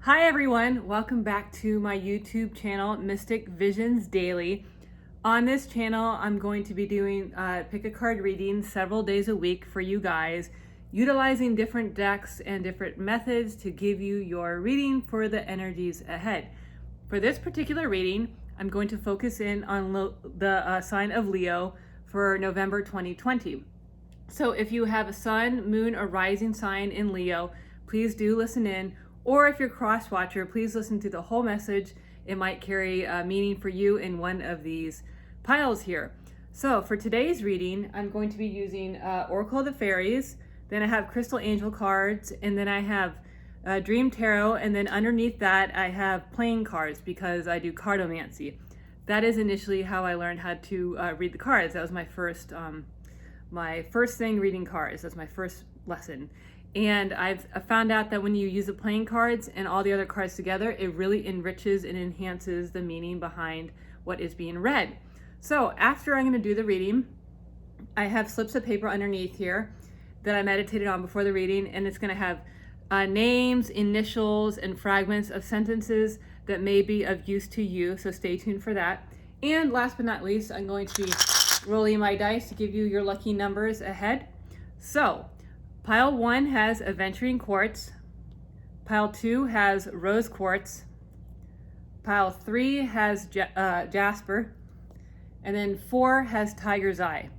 Hi everyone, welcome back to my YouTube channel, Mystic Visions Daily. On this channel, I'm going to be doing pick a card reading several days a week for you guys, utilizing different decks and different methods to give you your reading for the energies ahead. For this particular reading, I'm going to focus in on the sign of Leo for November 2020. So if you have a sun, moon, or rising sign in Leo, please do listen in. Or if you're cross watcher, please listen to the whole message. It might carry a meaning for you in one of these piles here. So for today's reading, I'm going to be using Oracle of the Fairies. Then I have Crystal Angel cards, and then I have Dream Tarot, and then underneath that I have playing cards because I do cardomancy. That is initially how I learned how to read the cards. That was my first thing reading cards. That's my first lesson. And I've found out that when you use the playing cards and all the other cards together, it really enriches and enhances the meaning behind what is being read. So after I'm going to do the reading, I have slips of paper underneath here that I meditated on before the reading, and it's going to have names, initials, and fragments of sentences that may be of use to you, so stay tuned for that. And last but not least, I'm going to be rolling my dice to give you your lucky numbers ahead. So Pile 1 has Aventurine Quartz. Pile 2 has Rose Quartz. Pile 3 has Jasper. And then 4 has Tiger's Eye.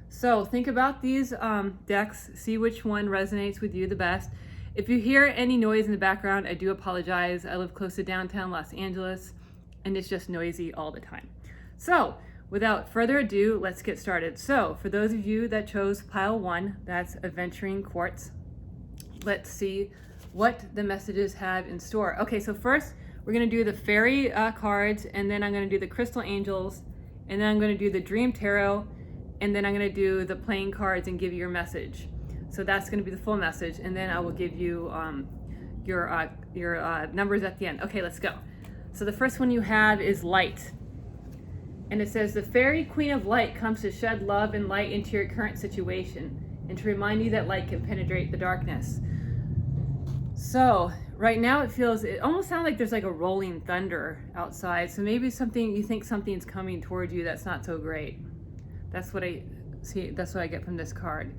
So think about these decks, see which one resonates with you the best. If you hear any noise in the background, I do apologize. I live close to downtown Los Angeles, and it's just noisy all the time. So without further ado, let's get started. So for those of you that chose Pile 1, that's Aventurine Quartz, let's see what the messages have in store. Okay, so first we're going to do the fairy cards, and then I'm going to do the crystal angels, and then I'm going to do the dream tarot, and then I'm going to do the playing cards and give you your message. So that's going to be the full message, and then I will give you your numbers at the end. Okay, let's go. So the first one you have is light. And it says, the fairy queen of light comes to shed love and light into your current situation and to remind you that light can penetrate the darkness. So right now it almost sounds like there's like a rolling thunder outside. So maybe you think something's coming towards you that's not so great. That's what I see. That's what I get from this card.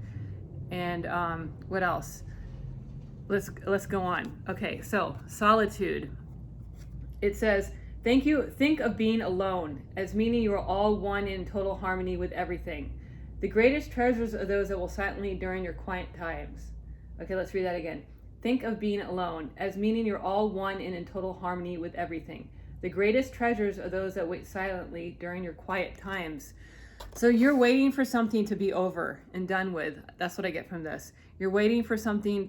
And what else? Let's go on. Okay, so solitude. It says, think of being alone as meaning you are all one in total harmony with everything. The greatest treasures are those that will silently during your quiet times. Okay, let's read that again. Think of being alone as meaning you're all one and in total harmony with everything. The greatest treasures are those that wait silently during your quiet times. So you're waiting for something to be over and done with. That's what I get from this. You're waiting for something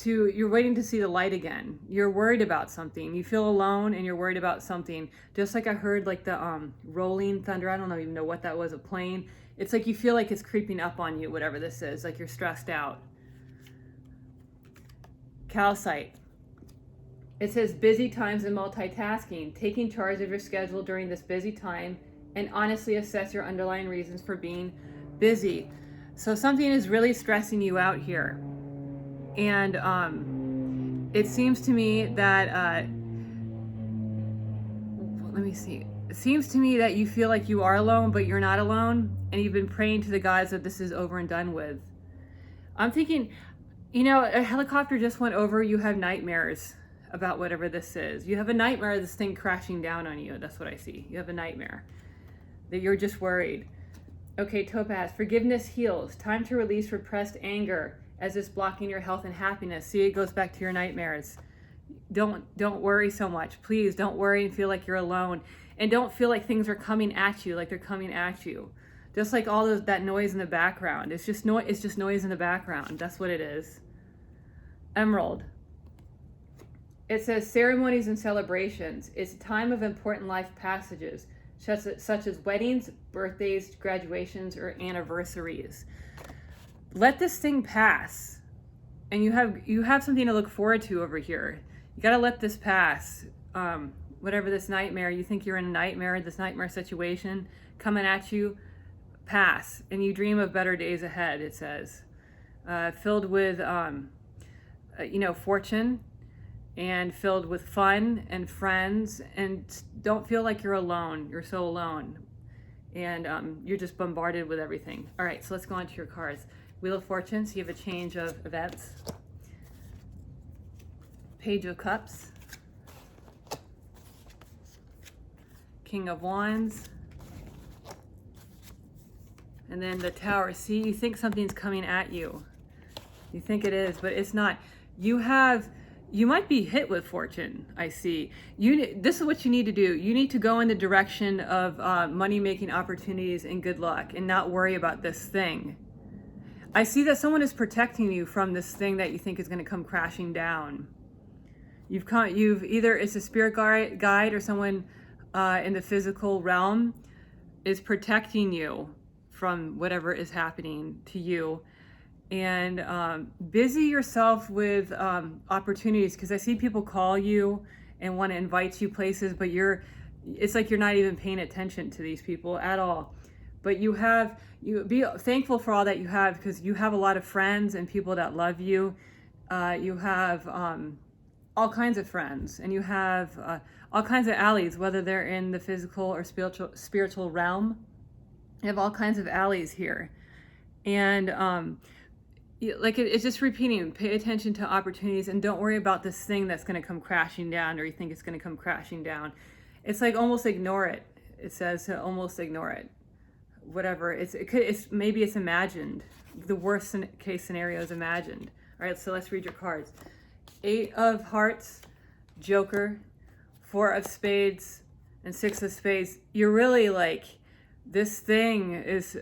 you're waiting to see the light again. You're worried about something. You feel alone and you're worried about something. Just like I heard like the rolling thunder. I don't even know what that was, a plane. It's like you feel like it's creeping up on you, whatever this is, like you're stressed out. Calcite. It says busy times and multitasking, taking charge of your schedule during this busy time and honestly assess your underlying reasons for being busy. So something is really stressing you out here. And it seems to me that, it seems to me that you feel like you are alone, but you're not alone. And you've been praying to the gods that this is over and done with. I'm thinking, a helicopter just went over, you have nightmares about whatever this is. You have a nightmare of this thing crashing down on you. That's what I see. You have a nightmare that you're just worried. Okay, Topaz, forgiveness heals. Time to release repressed anger as it's blocking your health and happiness. See, it goes back to your nightmares. Don't worry so much. Please don't worry and feel like you're alone. And don't feel like things are coming at you, like they're coming at you. Just like that noise in the background. It's just noise in the background. That's what it is. Emerald. It says ceremonies and celebrations. It's a time of important life passages, such as weddings, birthdays, graduations, or anniversaries. Let this thing pass, and you have something to look forward to over here. You got to let this pass. Whatever this nightmare, you think you're in a nightmare, this nightmare situation coming at you, pass, and you dream of better days ahead. It says, filled with, fortune. and filled with fun and friends, and don't feel like you're alone. You're so alone, and you're just bombarded with everything. All right, so let's go on to your cards. Wheel of Fortune, so you have a change of events. Page of Cups. King of Wands. And then the Tower. See, you think something's coming at you. You think it is, but it's not. You might be hit with fortune, I see. This is what you need to do. You need to go in the direction of money-making opportunities and good luck and not worry about this thing. I see that someone is protecting you from this thing that you think is going to come crashing down. You've either, it's a spirit guide or someone in the physical realm is protecting you from whatever is happening to you. And busy yourself with opportunities, because I see people call you and want to invite you places, but it's like you're not even paying attention to these people at all. But you be thankful for all that you have, because you have a lot of friends and people that love you. You have all kinds of friends, and you have all kinds of allies, whether they're in the physical or spiritual realm. You have all kinds of allies here. And it's just repeating, pay attention to opportunities and don't worry about this thing that's going to come crashing down, or you think it's going to come crashing down. It's like almost ignore it. It says to almost ignore it. Whatever. Maybe it's imagined. The worst case scenario is imagined. All right, so let's read your cards. 8 of Hearts, Joker, 4 of Spades, and 6 of Spades. You're really like, this thing is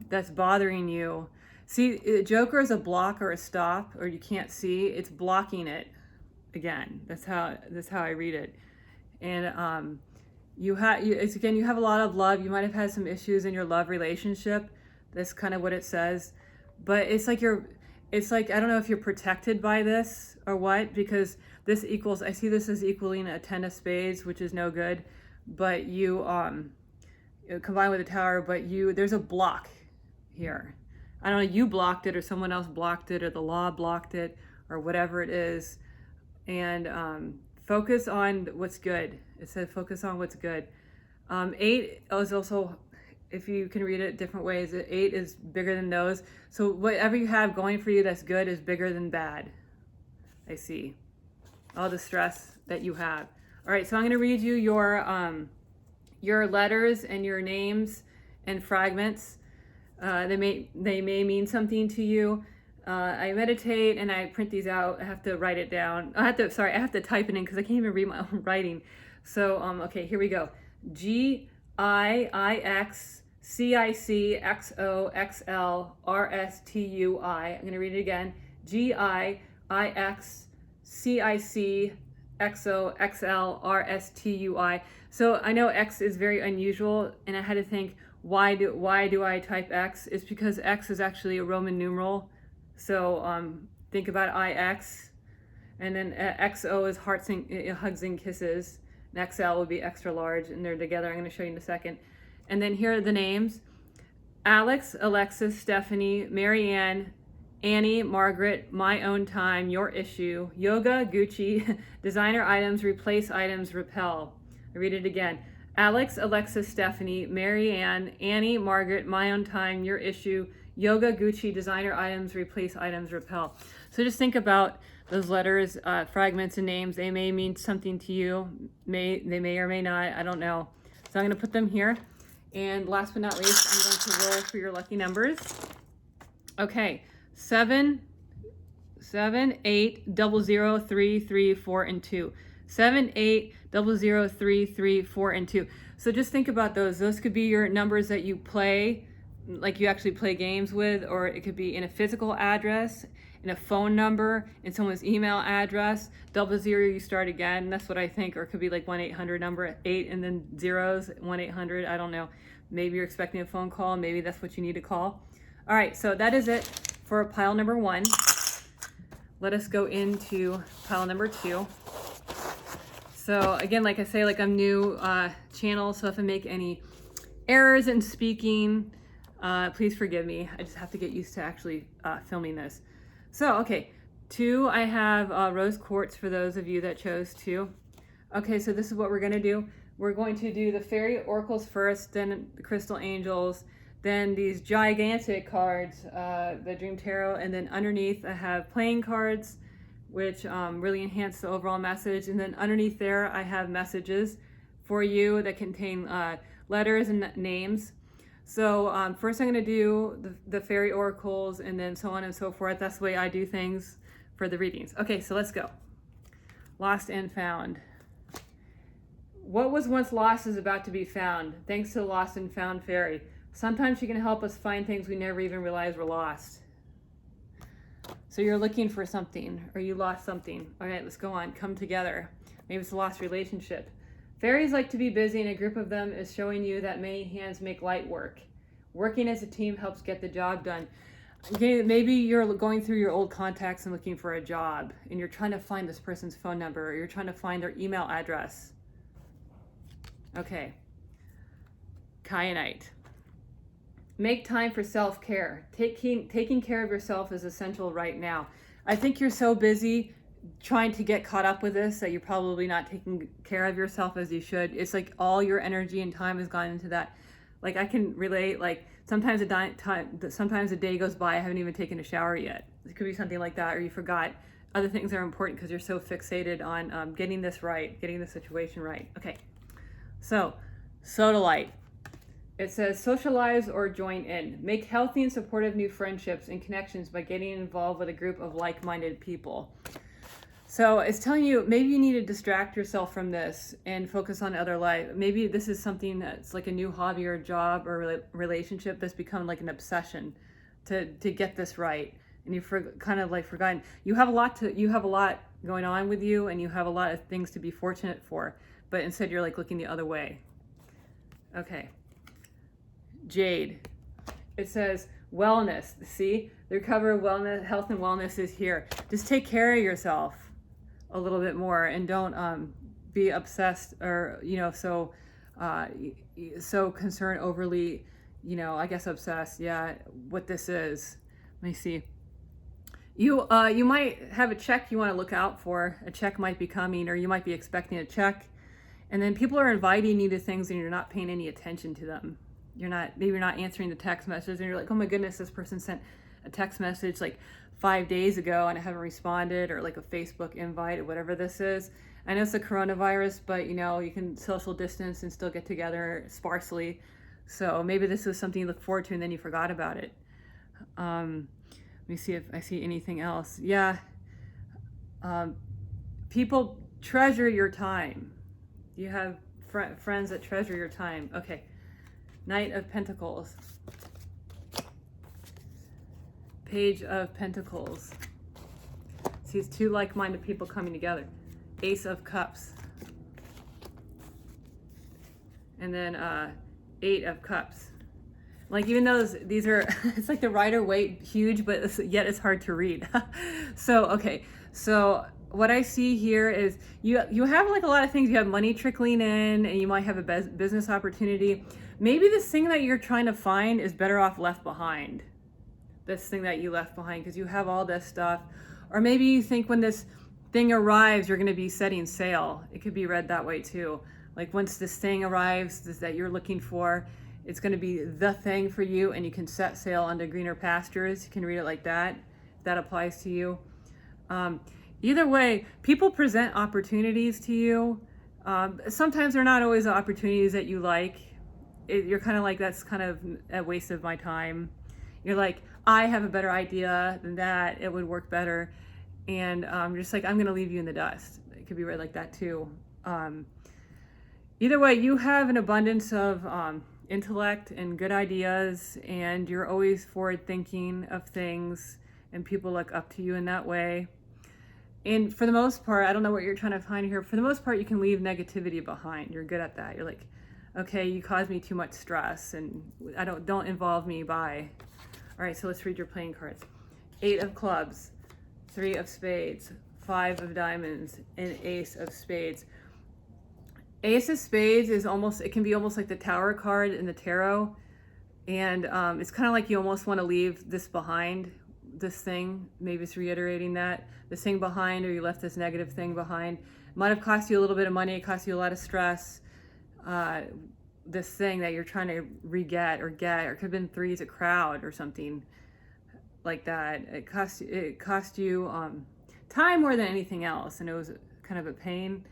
that's bothering you. See, Joker is a block or a stop, or you can't see. It's blocking it. Again, that's how I read it. And you have a lot of love. You might have had some issues in your love relationship. That's kind of what it says. But it's like I don't know if you're protected by this or what, because this equals, I see this as equaling a 10 of Spades, which is no good. But you combined with the Tower, but there's a block here. I don't know, you blocked it, or someone else blocked it, or the law blocked it, or whatever it is. And focus on what's good. It says focus on what's good. 8 is also, if you can read it different ways, 8 is bigger than those. So whatever you have going for you that's good is bigger than bad. I see all the stress that you have. All right, so I'm going to read you your letters and your names and fragments. They may mean something to you. I meditate and I print these out. I have to write it down. I have to type it in because I can't even read my own writing. So, okay, here we go. GIIXCICXOXLRSTUI. I'm going to read it again. GIIXCICXOXLRSTUI. So I know X is very unusual, and I had to think, why do I type X? It's because X is actually a Roman numeral. So think about IX, and then XO is hugs and kisses, and XL would be extra large, and they're together. I'm going to show you in a second. And then here are the names: Alex, Alexis, Stephanie, Marianne, Annie, Margaret, My Own Time, Your Issue, Yoga, Gucci, Designer Items, Replace Items, Repel. I read it again. Alex, Alexis, Stephanie, Marianne, Annie, Margaret, My Own Time, Your Issue, Yoga, Gucci, Designer Items, Replace Items, Repel. So just think about those letters, fragments, and names. They may mean something to you. They may or may not. I don't know. So I'm going to put them here. And last but not least, I'm going to roll for your lucky numbers. Okay, 7, 8, 00, 3, 3, 4, and 2. 7, 8, 00, 3, 3, 4, and 2. So just think about those. Those could be your numbers that you play, like you actually play games with, or it could be in a physical address, in a phone number, in someone's email address. 00, you start again. That's what I think. Or it could be like 1-800 number, 8 and then zeros, 1-800. I don't know. Maybe you're expecting a phone call. Maybe that's what you need to call. All right, so that is it for pile number 1. Let us go into pile number 2. So again, like I say, like I'm new channel, so if I make any errors in speaking, please forgive me. I just have to get used to actually filming this. So, okay, 2, I have rose quartz for those of you that chose 2. Okay, so this is what we're going to do. We're going to do the fairy oracles first, then the crystal angels, then these gigantic cards, the Dream Tarot, and then underneath I have playing cards, which really enhance the overall message. And then underneath there I have messages for you that contain letters and names. So first I'm going to do the fairy oracles and then so on and so forth. That's the way I do things for the readings. Okay, so let's go. Lost and found. What was once lost is about to be found, thanks to the Lost and Found Fairy. Sometimes she can help us find things we never even realized were lost. So you're looking for something, or you lost something. All right, let's go on. Come together. Maybe it's a lost relationship. Fairies like to be busy, and a group of them is showing you that many hands make light work. Working as a team helps get the job done. Okay, maybe you're going through your old contacts and looking for a job, and you're trying to find this person's phone number, or you're trying to find their email address. Okay. Kyanite. Make time for self-care. Taking care of yourself is essential right now. I think you're so busy trying to get caught up with this that you're probably not taking care of yourself as you should. It's like all your energy and time has gone into that. Like I can relate, like sometimes a day goes by, I haven't even taken a shower yet. It could be something like that, or you forgot other things that are important because you're so fixated on getting this right, getting the situation right. Okay. So, sodalite. It says, socialize or join in. Make healthy and supportive new friendships and connections by getting involved with a group of like-minded people. So it's telling you, maybe you need to distract yourself from this and focus on other life. Maybe this is something that's like a new hobby or job or relationship that's become like an obsession to get this right. And you've kind of like forgotten. You have a lot going on with you, and you have a lot of things to be fortunate for. But instead you're like looking the other way. Okay. Jade. It says wellness. See, the cover of wellness, health and wellness is here. Just take care of yourself a little bit more, and don't be obsessed or so concerned overly, I guess obsessed. Yeah, what this is. Let me see. You might have a check you want to look out for. A check might be coming, or you might be expecting a check. And then people are inviting you to things and you're not paying any attention to them. Maybe you're not answering the text message, and you're like, oh my goodness, this person sent a text message like 5 days ago and I haven't responded, or like a Facebook invite or whatever this is. I know it's the coronavirus, but you can social distance and still get together sparsely. So maybe this is something you look forward to and then you forgot about it. Let me see if I see anything else. Yeah. People treasure your time. You have friends that treasure your time. Okay. Knight of Pentacles. Page of Pentacles. See, it's 2 like-minded people coming together. Ace of Cups. And then 8 of Cups. Like, even though these are, it's like the Rider-Waite huge, but yet it's hard to read. So, okay. So what I see here is you have like a lot of things. You have money trickling in, and you might have a business opportunity. Maybe this thing that you're trying to find is better off left behind. This thing that you left behind, because you have all this stuff. Or maybe you think when this thing arrives, you're going to be setting sail. It could be read that way too. Like once this thing arrives that you're looking for, it's going to be the thing for you, and you can set sail onto greener pastures. You can read it like that, if that applies to you. Either way, people present opportunities to you. Sometimes they're not always the opportunities that you like. You're kind of like, that's kind of a waste of my time. You're like, I have a better idea than that. It would work better. And just like, I'm going to leave you in the dust. It could be read like that too. Either way, you have an abundance of intellect and good ideas, and you're always forward thinking of things, and people look up to you in that way. And for the most part, I don't know what you're trying to find here. For the most part, you can leave negativity behind. You're good at that. You're like, okay, you caused me too much stress, and don't involve me, bye. All right, so let's read your playing cards. 8 of Clubs, 3 of Spades, 5 of Diamonds, and Ace of Spades. Ace of Spades is it can be almost like the Tower card in the tarot. And it's kind of like you almost want to leave this behind, this thing, maybe it's reiterating that, this thing behind, or you left this negative thing behind. It might have cost you a little bit of money, it cost you a lot of stress. This thing that you're trying to get, or it could have been threes, a crowd or something like that. It cost you time more than anything else, and it was kind of a pain.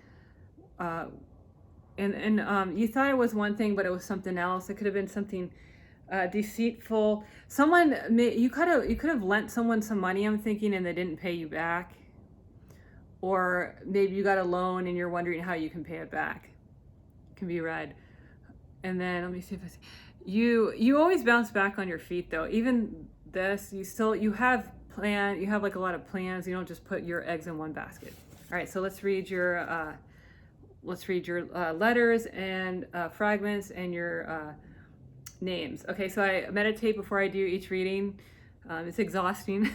And you thought it was one thing, but it was something else. It could have been something deceitful. You could have lent someone some money, I'm thinking, and they didn't pay you back. Or maybe you got a loan and you're wondering how you can pay it back. It can be read. And then let me see if I see. You always bounce back on your feet though. Even this, you have like a lot of plans. You don't just put your eggs in one basket. All right, so let's read your letters and fragments and your names. Okay, so I meditate before I do each reading. It's exhausting,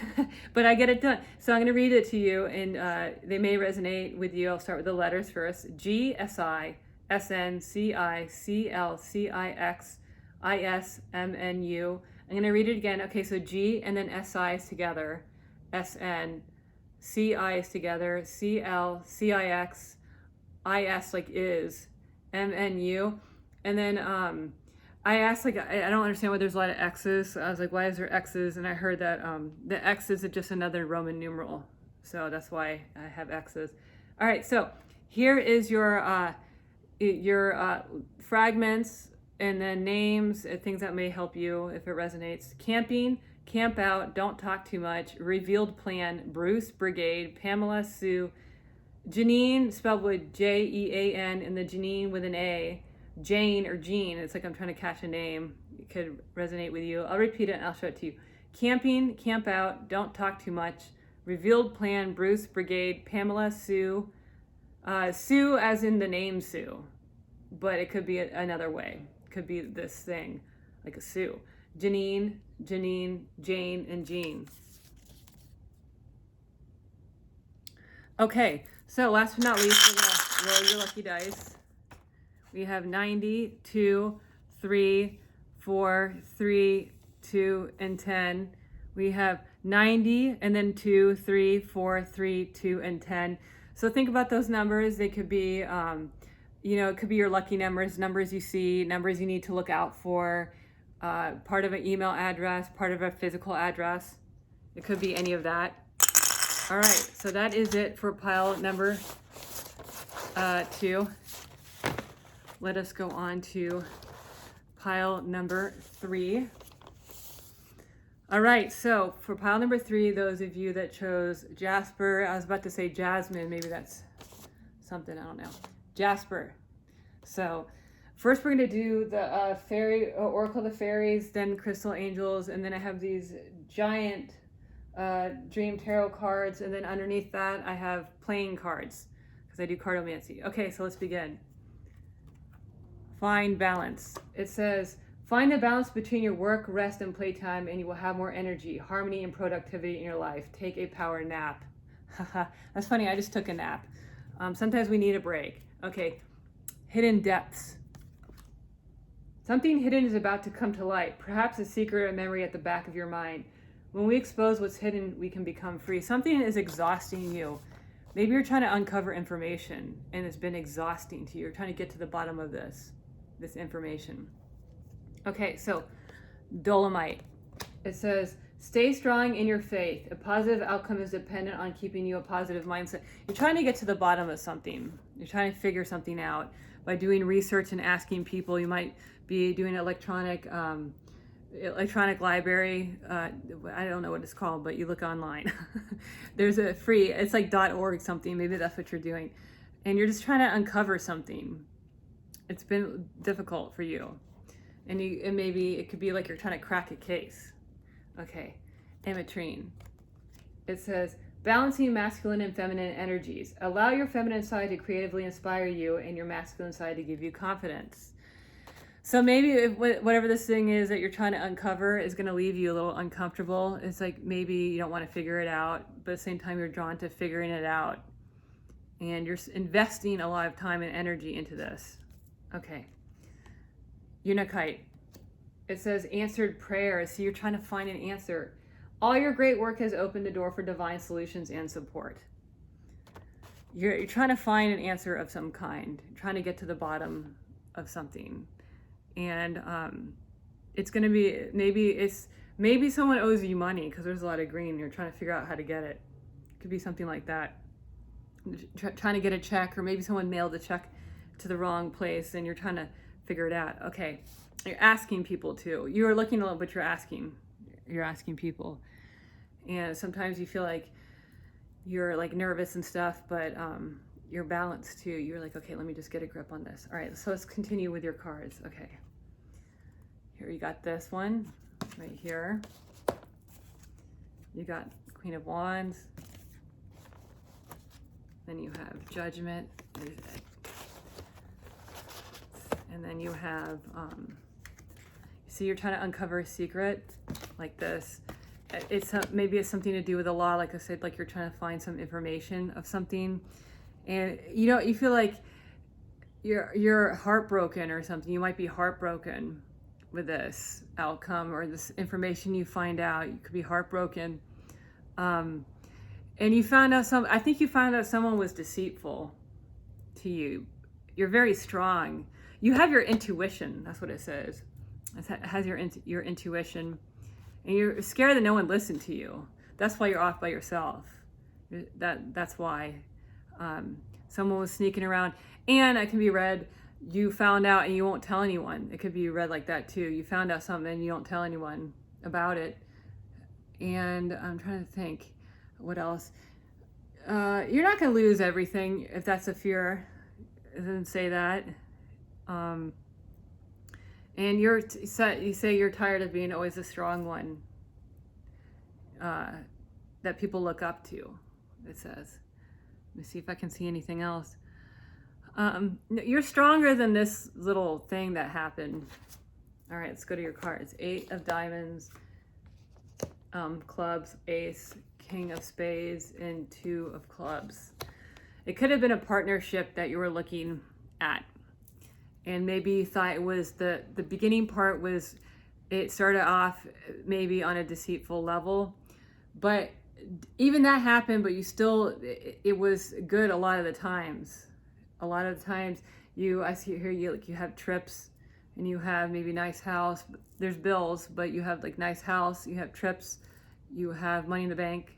but I get it done. So I'm going to read it to you, and they may resonate with you. I'll start with the letters first. G, S, I, S, N, C, I, C, L, C, I, X, I, S, M, N, U. I'm going to read it again. Okay, so G and then S, I is together. S, N, C, I is together. C, L, C, I, X, I, S like is, M, N, U. And then I asked, like, I don't understand why there's a lot of X's. So I was like, why is there X's? And I heard that the X is just another Roman numeral. So that's why I have X's. All right, so here is your fragments and then names, things that may help you if it resonates. Camping, camp out, don't talk too much, revealed plan, Bruce, brigade, Pamela, Sue, Janine, spelled with Jean, and the Janine with an A. Jane or Jean, it's like I'm trying to catch a name. It could resonate with you. I'll repeat it and I'll show it to you. Camping, camp out, don't talk too much, revealed plan, Bruce, brigade, Pamela, Sue. Sue as in the name Sue, but it could be another way. It could be this thing, like a Sue. Janine, Jane, and Jean. Okay, so last but not least, we're gonna roll your lucky dice. We have 90, 2, 3, 4, 3, 2, and 10. We have 90, and then 2, 3, 4, 3, 2, and 10. So think about those numbers. They could be, it could be your lucky numbers, numbers you see, numbers you need to look out for, part of an email address, part of a physical address. It could be any of that. All right, so that is it for pile number 2. Let us go on to pile number 3. All right, so for pile number 3, those of you that chose Jasper, I was about to say Jasmine, maybe that's something, I don't know. Jasper. So first we're going to do the fairy, Oracle of the Fairies, then Crystal Angels, and then I have these giant Dream Tarot cards, and then underneath that I have playing cards, because I do cardomancy. Okay, so let's begin. Find balance. It says, find the balance between your work, rest, and playtime, and you will have more energy, harmony, and productivity in your life. Take a power nap. That's funny, I just took a nap. Sometimes we need a break. Okay, hidden depths. Something hidden is about to come to light, perhaps a secret or memory at the back of your mind. When we expose what's hidden, we can become free. Something is exhausting you. Maybe you're trying to uncover information, and it's been exhausting to you. You're trying to get to the bottom of this information. Okay, so Dolomite. It says, stay strong in your faith. A positive outcome is dependent on keeping you a positive mindset. You're trying to get to the bottom of something. You're trying to figure something out by doing research and asking people. You might be doing electronic library. I don't know what it's called, but you look online. There's a free, it's like .org something. Maybe that's what you're doing. And you're just trying to uncover something. It's been difficult for you. And maybe it could be like you're trying to crack a case. Okay, Ametrine. It says, balancing masculine and feminine energies. Allow your feminine side to creatively inspire you and your masculine side to give you confidence. So maybe whatever this thing is that you're trying to uncover is going to leave you a little uncomfortable. It's like maybe you don't want to figure it out, but at the same time you're drawn to figuring it out. And you're investing a lot of time and energy into this. Okay. Unakite. It says answered prayers. So you're trying to find an answer. All your great work has opened the door for divine solutions and support. You're trying to find an answer of some kind, trying to get to the bottom of something. And it's going to be, maybe someone owes you money because there's a lot of green. You're trying to figure out how to get it. It could be something like that. Trying to get a check, or maybe someone mailed a check to the wrong place and you're trying to figure it out. Okay. You're asking people too. You're looking a little, but you're asking people. And sometimes you feel like you're like nervous and stuff, but you're balanced too. You're like, okay, let me just get a grip on this. All right, so let's continue with your cards. Okay. Here you got this one right here. You got Queen of Wands. Then you have Judgment. And then you have, see, you're trying to uncover a secret like this. Maybe it's something to do with the law. Like I said, like you're trying to find some information of something. And you feel like you're heartbroken or something. You might be heartbroken with this outcome or this information you find out. You could be heartbroken. And you found out I think you found out someone was deceitful to you. You're very strong. You have your intuition. That's what it says. It has your intuition. And you're scared that no one listened to you. That's why you're off by yourself. That's why. Someone was sneaking around. And it can be read, you found out and you won't tell anyone. It could be read like that too. You found out something and you don't tell anyone about it. And I'm trying to think, what else? You're not going to lose everything if that's a fear. It doesn't say that. And you say you're tired of being always the strong one that people look up to, it says. Let me see if I can see anything else. You're stronger than this little thing that happened. All right, let's go to your cards. 8 of Diamonds, Clubs, Ace, King of Spades, and 2 of Clubs. It could have been a partnership that you were looking at. And maybe you thought it was the beginning part was, it started off maybe on a deceitful level, but even that happened, but you still, it was good a lot of the times. A lot of the times I see here, you have trips and you have maybe nice house, there's bills, but you have like nice house, you have trips, you have money in the bank.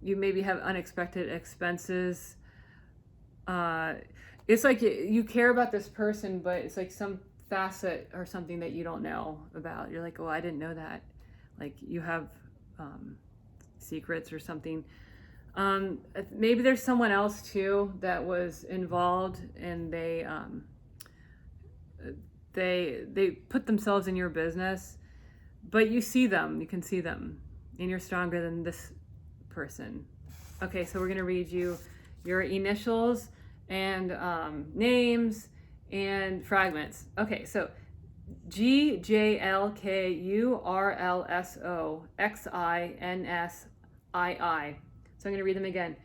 You maybe have unexpected expenses. It's like you care about this person, but it's like some facet or something that you don't know about. You're like, oh, I didn't know that. Like you have secrets or something. Maybe there's someone else too that was involved, and they put themselves in your business, but you see them, you can see them, and you're stronger than this person. Okay, so we're gonna read you your initials and names and fragments. Okay, so GJLKURLSOXINSII. So I'm going to read them again.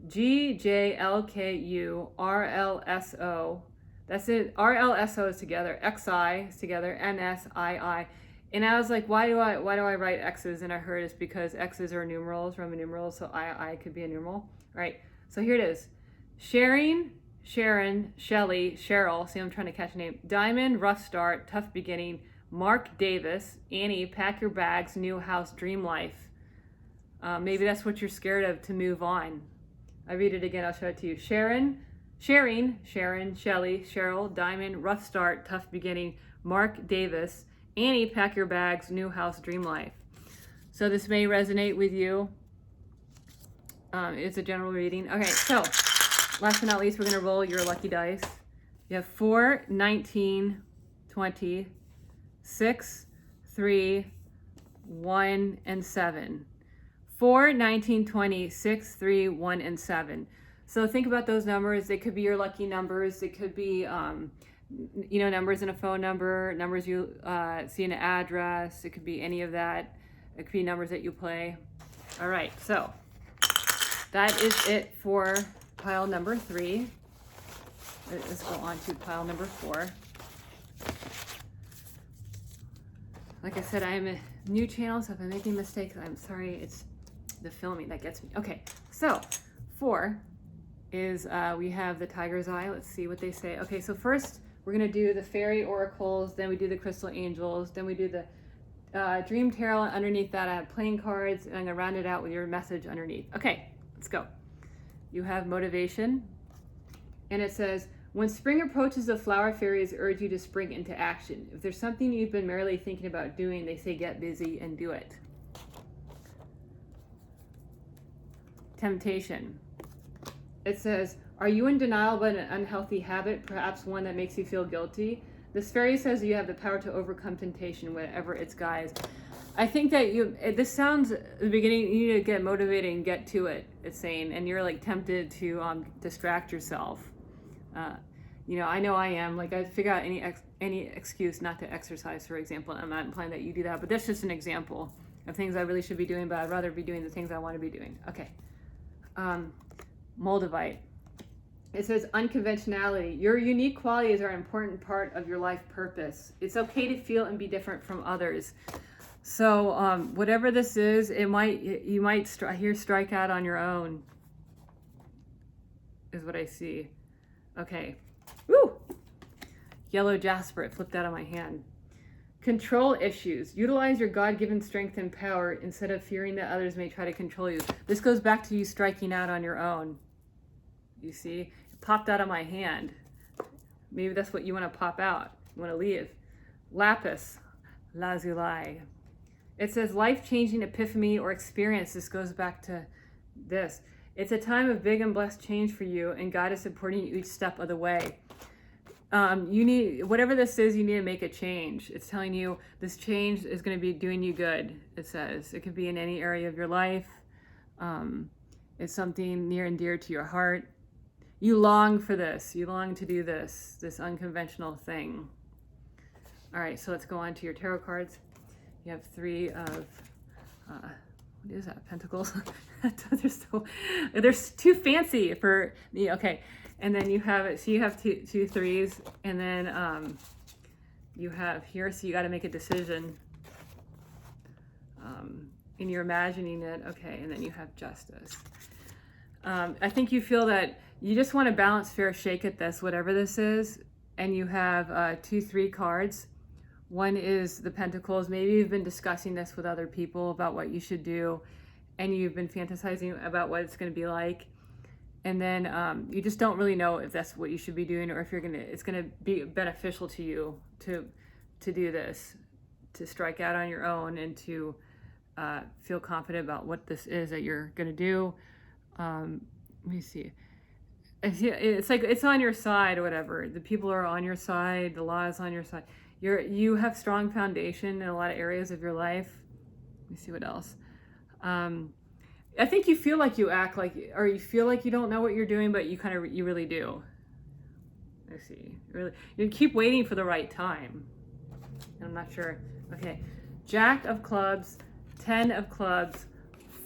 GJLKURLSO. That's it. RLSO is together. XI is together. NSII. And I was like, why do I write X's? And I heard it's because X's are numerals, Roman numerals, so I could be a numeral. All right. So here it is. Sharon, Shelley, Cheryl. See, I'm trying to catch a name. Diamond, rough start, tough beginning. Mark Davis, Annie, pack your bags, new house, dream life. Maybe that's what you're scared of, to move on. I read it again. I'll show it to you. Sharon, Shelley, Cheryl, Diamond, rough start, tough beginning. Mark Davis, Annie, pack your bags, new house, dream life. So this may resonate with you. It's a general reading. Okay, so last but not least, we're going to roll your lucky dice. You have 4, 19, 20, 6, 3, 1, and 7. 4, 19, 20, 6, 3, 1, and 7. So think about those numbers. They could be your lucky numbers. They could be, numbers in a phone number, numbers you see in an address. It could be any of that. It could be numbers that you play. All right, so that is it for pile number 3. Let's go on to pile number 4. Like I said, I am a new channel, so if I'm making mistakes, I'm sorry. It's the filming that gets me. Okay, so 4 is we have the tiger's eye. Let's see what they say. Okay, so first we're gonna do the fairy oracles, then we do the crystal angels, then we do the dream tarot, and underneath that I have playing cards, and I'm gonna round it out with your message underneath. Okay, let's go. You have motivation, and it says, when spring approaches, the flower fairies urge you to spring into action. If there's something you've been merely thinking about doing, they say get busy and do it. Temptation. It says, are you in denial about an unhealthy habit, perhaps one that makes you feel guilty? This fairy says you have the power to overcome temptation, whatever its guise. I think that this sounds, at the beginning, you need to get motivated and get to it, it's saying, and you're like tempted to distract yourself. You know I am, like I figure out any excuse not to exercise, for example. I'm not implying that you do that, but that's just an example of things I really should be doing, but I'd rather be doing the things I want to be doing. Okay. Moldavite. It says unconventionality. Your unique qualities are an important part of your life purpose. It's okay to feel and be different from others. So whatever this is, you might strike out on your own, is what I see. Okay. Woo! Yellow jasper. It flipped out of my hand. Control issues. Utilize your God-given strength and power instead of fearing that others may try to control you. This goes back to you striking out on your own. You see? It popped out of my hand. Maybe that's what you want to pop out. You want to leave. Lapis lazuli. It says life-changing epiphany or experience. This goes back to this. It's a time of big and blessed change for you, and God is supporting you each step of the way. You need, whatever this is, you need to make a change. It's telling you this change is going to be doing you good, it says. It could be in any area of your life. It's something near and dear to your heart. You long for this. You long to do this unconventional thing. All right, so let's go on to your tarot cards. You have 3 of, what is that, pentacles? They're too fancy for me. Okay. And then you have, so you have two threes, and then you have here, so you got to make a decision. And you're imagining it, okay, and then you have justice. I think you feel that you just want to balance fair shake at this, whatever this is, and you have 2-3 cards. One is the pentacles. Maybe you've been discussing this with other people about what you should do, and you've been fantasizing about what it's going to be like. And then you just don't really know if that's what you should be doing, or if it's gonna be beneficial to you to do this, to strike out on your own, and to feel confident about what this is that you're gonna do. Let me see. It's like it's on your side or whatever. The people are on your side. The law is on your side. You have strong foundation in a lot of areas of your life. Let me see what else. I think you feel like you act like, or you feel like you don't know what you're doing, but you really do. Let's see. You keep waiting for the right time. I'm not sure. Okay. Jack of clubs, 10 of clubs,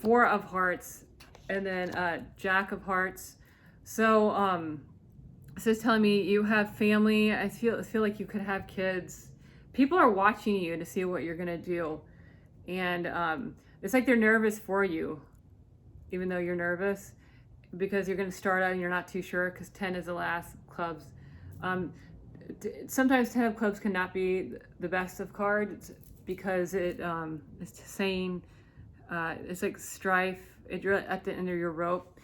4 of hearts, and then Jack of hearts. So this is telling me you have family. I feel like you could have kids. People are watching you to see what you're gonna do, and it's like they're nervous for you. Even though you're nervous, because you're going to start out and you're not too sure, because 10 is the last clubs. Sometimes 10 of clubs cannot be the best of cards, because it's saying it's like strife. You're at the end of your rope,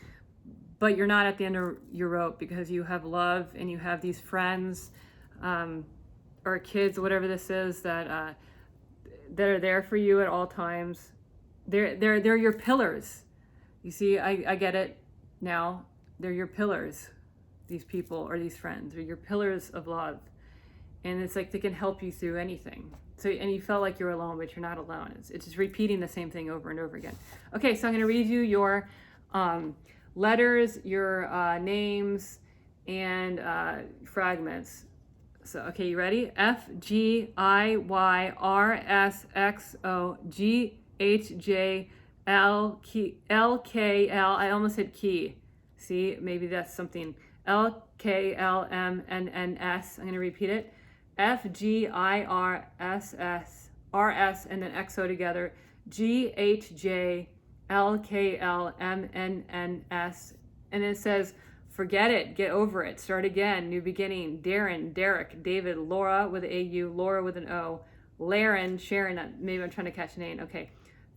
but you're not at the end of your rope, because you have love and you have these friends or kids, whatever this is, that are there for you at all times. They're your pillars. You see, I get it now. They're your pillars, these people or these friends. They're your pillars of love. And it's like they can help you through anything. So, and you felt like you're alone, but you're not alone. It's just repeating the same thing over and over again. Okay, so I'm going to read you your letters, your names, and fragments. So, okay, you ready? F, G, I, Y, R, S, X, O, G, H, J, L, K, L, I almost said key. See, maybe that's something. L, K, L, M, N, N, S. I'm going to repeat it. F, G, I, R, S, S, RS and then XO together, GHJLKLMNNS, and it says, forget it, get over it, start again, new beginning, Darren, Derek, David, Laura with an AU, Laura with an O, Laren, Sharon, maybe I'm trying to catch a name, okay.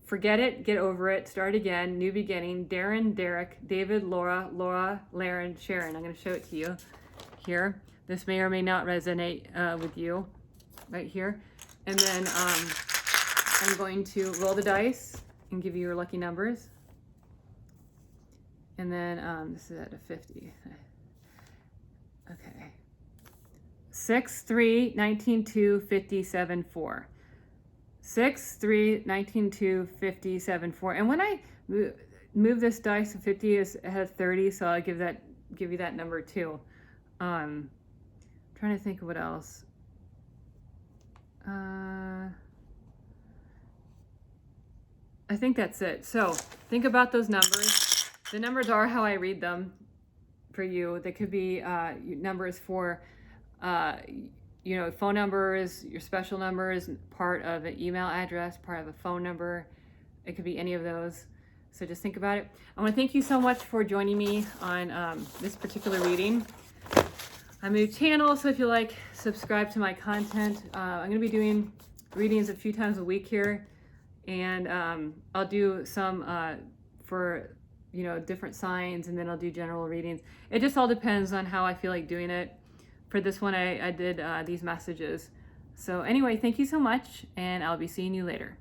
Forget it, get over it, start again, new beginning, Darren, Derek, David, Laura, Laren, Sharon. I'm going to show it to you here. This may or may not resonate with you right here. And then I'm going to roll the dice and give you your lucky numbers. And then this is at a 50. Okay. 6, 3, 19, 2, 57, 4. 6, 3, 19, 2, 57, 4. And when I move this dice to 50, it has 30, so I'll give you that number too. Trying to think of what else. I think that's it. So think about those numbers. The numbers are how I read them for you. They could be numbers for phone numbers, your special numbers, part of an email address, part of a phone number. It could be any of those. So just think about it. I want to thank you so much for joining me on this particular reading. I'm a new channel, so if you like, subscribe to my content. I'm going to be doing readings a few times a week here, and I'll do some for different signs, and then I'll do general readings. It just all depends on how I feel like doing it. For this one, I did these messages. So anyway, thank you so much, and I'll be seeing you later.